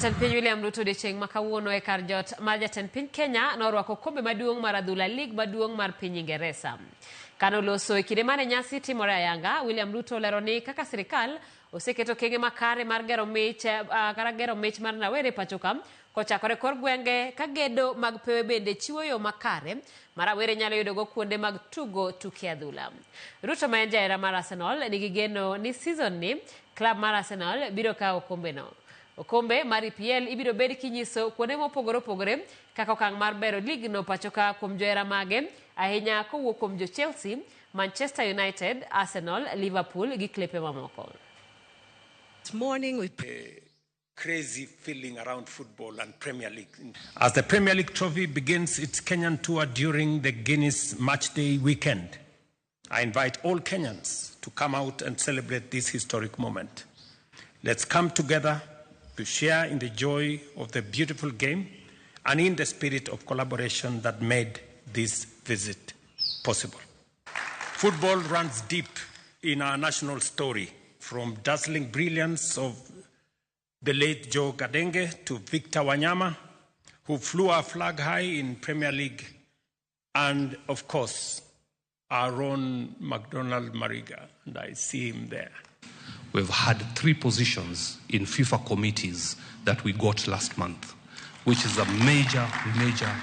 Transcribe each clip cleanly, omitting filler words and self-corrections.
Jatend piny William Ruto odiochieng' ma kawuono e kar jot mar jatend piny Kenya norwako okombe maduong' mar adhula lig maduong' mar piny Ingresa. Kanoloso e kinde mane nyasi timore ayanga, William Ruto olero ni kaka sirikal oseketo okenge makare mar gero mich mar nawere pachoka kochakore kor gwenge ka gedo mag pewe bende chiwo yo makare mar rawere nyalo yudogo kuonde mag tugo tuke adhula. Ruto ma en jahera mar Arsenal nigi geno ni season ni klab mar Arsenal biro kawo okombe no. Okombe mar EPL ibiro bed kinyiso kuonde mopogore opogore kaka okang' mar bero lig no pachoka kuom johera mage ahinya kowuok kuom jo Chelsea, Manchester United, Arsenal, Liverpool gi klepe mamoko. This morning we crazy feeling around football and Premier League. As the Premier League trophy begins its Kenyan tour during the Guinness match day weekend, I invite all Kenyans to come out and celebrate this historic moment. Let's come together to share in the joy of the beautiful game and in the spirit of collaboration that made this visit possible. Football runs deep in our national story, from dazzling brilliance of the late Joe Gadenge to Victor Wanyama, who flew our flag high in Premier League, and of course, our own McDonald Mariga, and I see him there. We've had 3 positions in FIFA committees that we got last month, which is a major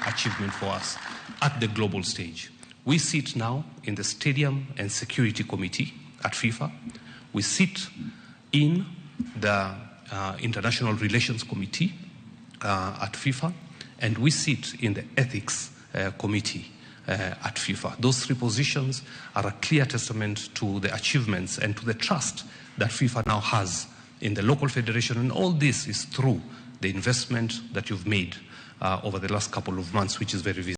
achievement for us at the global stage. We sit now in the Stadium and Security Committee at FIFA. We sit in the International Relations Committee at FIFA, and we sit in the Ethics Committee at FIFA. Those 3 positions are a clear testament to the achievements and to the trust that FIFA now has in the local federation, and all this is through the investment that you've made over the last couple of months, which is very visible.